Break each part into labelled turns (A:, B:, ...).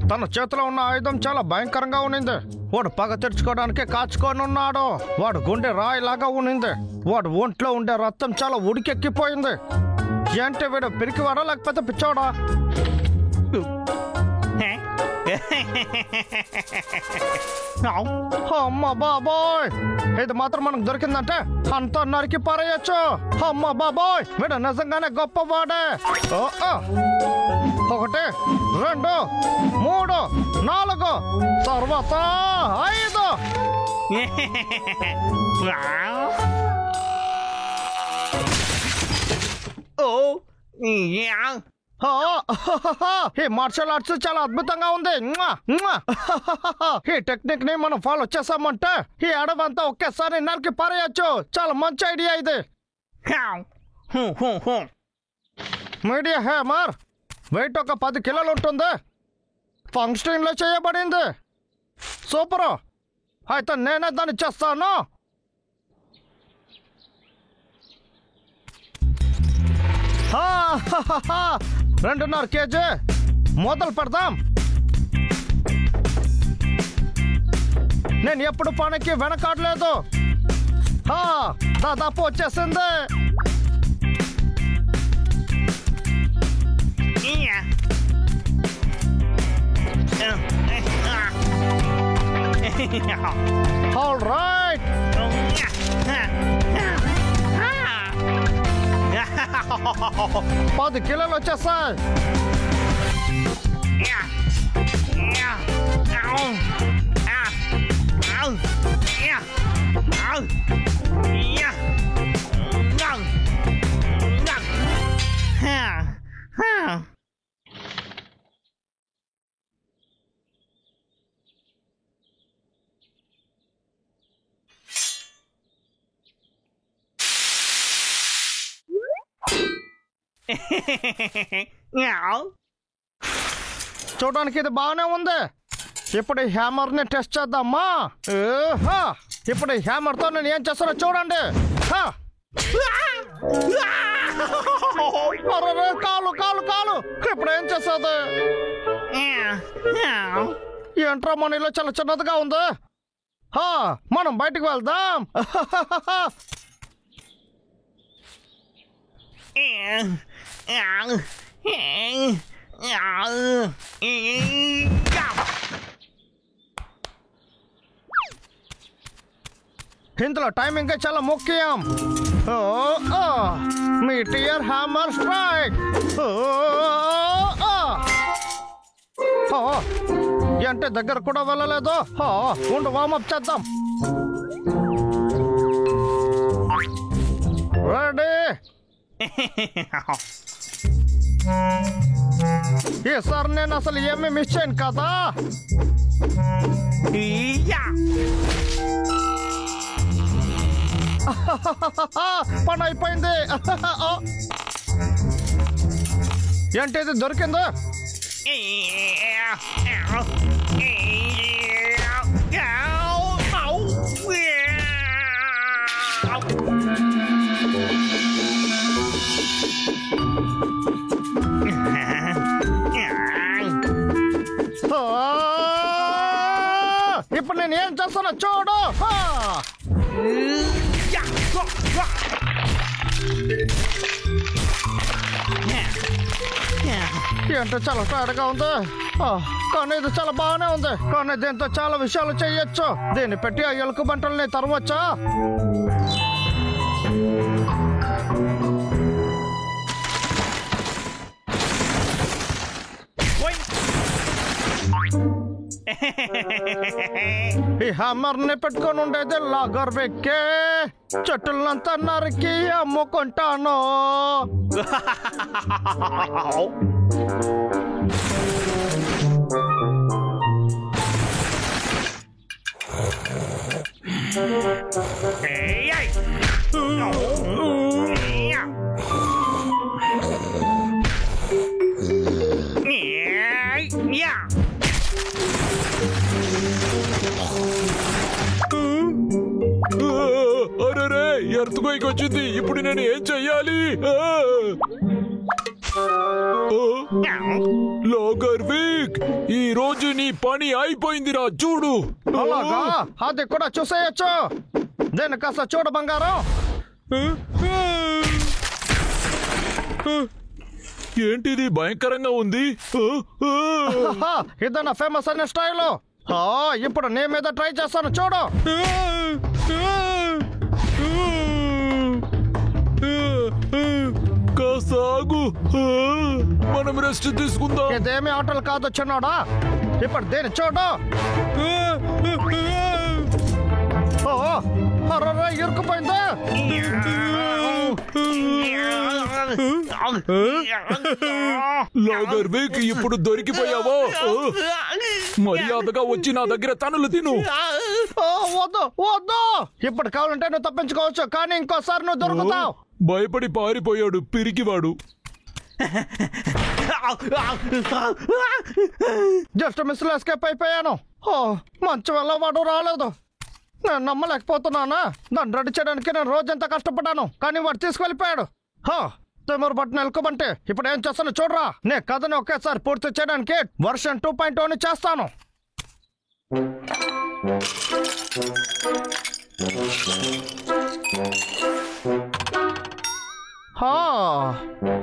A: తన చేతిలో ఉన్న ఆయుధం చాలా భయంకరంగా ఉన్నింది. వాడు పగ తెరుచుకోవడానికి కాచుకొని ఉన్నాడు. వాడు గుండె రాయిలాగా ఉన్నింది. వాడు ఒంట్లో ఉండే రక్తం చాలా ఉడికెక్కిపోయింది. ఏంటి వీడు పిరికివాడా లేకపోతే పిచ్చోడా? అమ్మ బాబోయ్, ఇది మాత్రం మనకు దొరికిందంటే అంతా నరికి పారేయచ్చు. అమ్మ బాబోయ్, వీడు నిజంగానే గొప్పవాడే. 1 2 3 4 తర్వాత 5. ఈ మార్షల్ ఆర్ట్స్ చాలా అద్భుతంగా ఉంది. ఈ టెక్నిక్ ని మనం ఫాలో చేసామంటే ఈ అడవంతా ఒకేసారి నరికి పారేయచ్చు. చాలా మంచి ఐడియా ఇది. మీడియా హ్యామర్ వెయిట్ ఒక 10 కిలోలు ఉంటుంది. ఫంక్షన్ లో చేయబడింది. సూపర్. అయితే నేనే దాన్ని చేస్తాను. ఆ 2.5 కేజీ మొదలు పెడదాం. నేను ఎప్పుడు పనికి వెనకాడలేదు. దాదాపు వచ్చేసింది. All right. 10 కిలోలు వచ్చేసాయి. చూడడానికి ఇది బాగానే ఉంది. ఇప్పుడు ఈ హ్యామర్ ని టెస్ట్ చేద్దామా? ఇప్పుడు ఈ హ్యామర్ తో నేను ఏం చేస్తానో చూడండి. కాలు కాలు కాలు. ఇప్పుడు ఏం చేస్తుంది? ఏంట్రా మనీలో చాలా చిన్నదిగా ఉంది. మనం బయటికి వెళ్దాం. ఇందులో టైమింగ్ చాలా ముఖ్యం. Meteor hammer strike. అంటే దగ్గర కూడా వెళ్ళలేదు. ఉండు, వార్మప్ చేద్దాం. రెడీ. ఈసారి నేను అసలు ఏమీ మిస్ చేయను కదా. పని అయిపోయింది. ఏంటి ఇది దొరికిందా? ఇప్పుడు నేను ఏం చేస్తానో చూడు. ఏంటో చాలా టైర్డ్గా ఉంది. కానీ ఇది చాలా బాగానే ఉంది. కానీ దీంతో చాలా విషయాలు చేయొచ్చు. దీన్ని పెట్టి ఆ ఎలుక బంటల్ని తరవచ్చా? ఈ హ్యామర్ ని పెట్టుకొని ఉండేది లాగర్ వెక్కే చెట్టులంతా నరికి అమ్ముకుంటాను.
B: అరే, ఎర్త్క్వేక్ వచ్చింది. ఇప్పుడు నేను ఏం చెయ్యాలి? లాగర్విక్, ఈ రోజు నీ పని అయిపోయిందిరా, చూడు.
A: అలాగా, అది కూడా చూసేయచ్చు. నేను కాస్త చూడు బంగారం.
B: ఏంటిది భయంకరంగా ఉంది?
A: ఇదన్నా ఫేమస్ అనే స్టైల్. ఇప్పుడు నీ మీద ట్రై చేస్తాను, చూడు.
B: కాస్త ఆగు, మనం రెస్ట్ తీసుకుందాం.
A: ఇదేమి ఆటలు కాదు చిన్నోడా. ఇప్పుడు దీన్ని చూడు. ఇరుక్కుపోయిందా?
B: లాగర్విక్, ఇప్పుడు దొరికిపోయావో? మర్యాదగా వచ్చి నా దగ్గర తనులు తిను.
A: వద్దు వద్దు, ఇప్పుడు కావాలంటే నువ్వు తప్పించుకోవచ్చు, కానీ ఇంకోసారి నువ్వు దొరుకుతావు.
B: భయపడి పారిపోయాడు పిరికివాడు.
A: జస్ట్ మిస్ లో ఎస్కేప్ అయిపోయాను. మంచి వల్ల వాడు రాలేదు. నేను నమ్మలేకపోతున్నానా. దాన్ని రెడీ చేయడానికి నేను రోజంతా కష్టపడ్డాను, కానీ వాడు తీసుకెళ్ళిపోయాడు. తిమ్మరు బట్టను ఎలుకోమంటే ఇప్పుడు ఏం చేస్తాను చూడరా. నే కథని ఒకేసారి పూర్తి చేయడానికి వర్షన్ 2.0 చేస్తాను.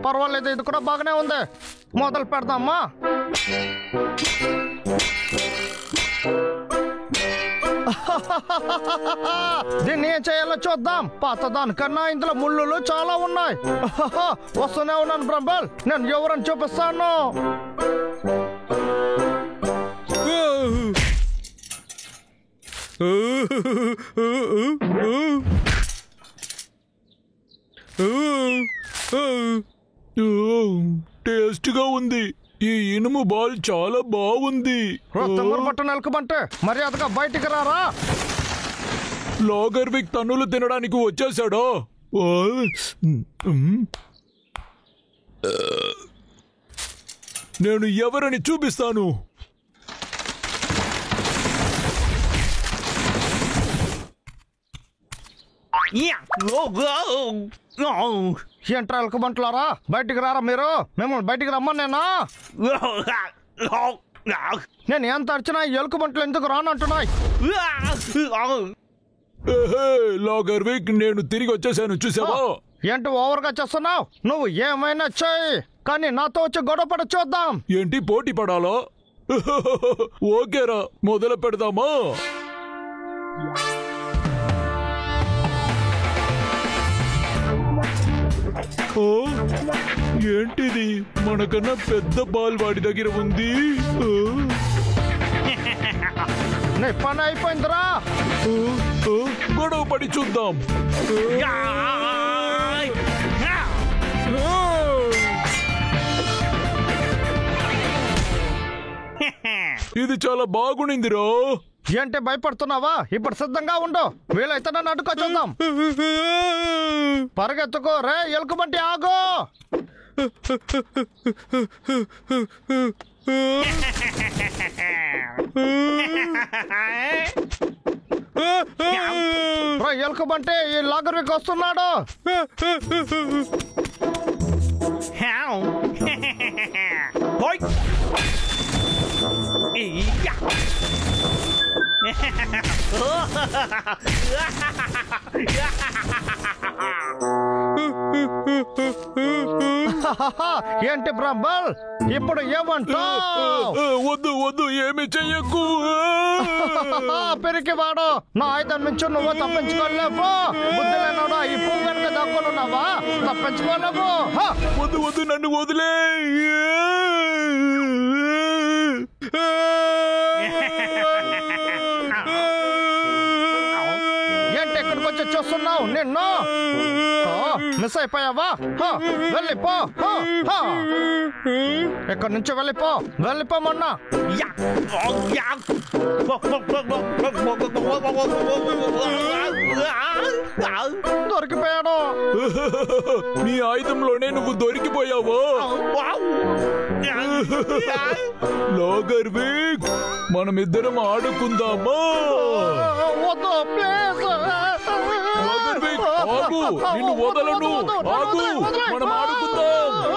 A: పర్వాలేదు, ఇది కూడా బాగానే ఉంది. మొదలు పెడదామా? దీన్ని ఏం చేయాలో చూద్దాం. పాత దానికన్నా ఇందులో ముళ్ళులు చాలా ఉన్నాయి. వస్తూనే ఉన్నాను బ్రంబల్, నేను ఎవరని చూపిస్తాను.
B: టేస్ట్ గా ఉంది. ఈ ఇనుము బాల్ చాలా బాగుంది.
A: బట్టను ఎలుకమంటే మర్యాదగా బయటికి రారా.
B: లాగర్విక్ తన్నులు తినడానికి వచ్చేసాడో? నేను ఎవరని చూపిస్తాను.
A: ఏంట్రా ఎలుకబంటులారా, బయటికి రారా మీరు. మిమ్మల్ని బయటికి రమ్మనేనా? నేను ఎంత అరిచినా ఎలుకబంట్లు ఎందుకు రానంటున్నాయి?
B: లాగర్విక్, నేను తిరిగి వచ్చేసాను, చూసావా?
A: ఏంటి ఓవర్గా చేస్తున్నావు? నువ్వు ఏమైనా చెయ్యి, కానీ నాతో వచ్చి గొడవ పడ చూద్దాం.
B: ఏంటి పోటీ పడాలా? ఓకేరా, మొదలు పెడదామా? ఏంటిది? మనకన్నా పెద్ద బాల్ వాడి దగ్గర ఉంది.
A: నీ పని అయిపోయిందిరా.
B: గొడవ పడి చూద్దాం. ఇది చాలా బాగుండిందిరా.
A: ఏంటి భయపడుతున్నావా? ఇప్పుడు సిద్ధంగా ఉండు, వీలైతే నన్ను అడ్డుకో చూద్దాం. పరిగెత్తుకో రే ఎలుకబంటి, ఆగు. ఎలుకబంటి, ఈ లాగర్విక్ వస్తున్నాడు. ఏంటి బ్రంబల్, ఇప్పుడు ఏమంటావు?
B: వద్దు వద్దు, ఏమి చెయ్యకు.
A: పెరికి వాడు, నా ఆయుధం నుంచి నువ్వు తప్పించుకోలేవు. బుద్ధి లేనోడా, ఈ పువ్వు వెనక దక్కున్నావా? తప్పించుకోలేవు.
B: వద్దు వద్దు, నన్ను వదిలే.
A: ఏంటి ఎక్కడికి వచ్చి చూస్తున్నావు? నిన్ను మిస్ అయిపోయావా? వెళ్ళిపో, ఎక్కడి నుంచి వెళ్ళిపో, వెళ్ళిపోమన్నా. దొరికిపోయాడు.
B: నీ ఆయుధంలోనే నువ్వు దొరికిపోయావో? లాగర్విక్, మనమిద్దరం ఆడుకుందామా?
A: వద్దు ప్లీజ్.
B: లాగర్విక్, ఆగు, నిన్ను వదలను. ఆగు, మనం ఆడుకుందాం.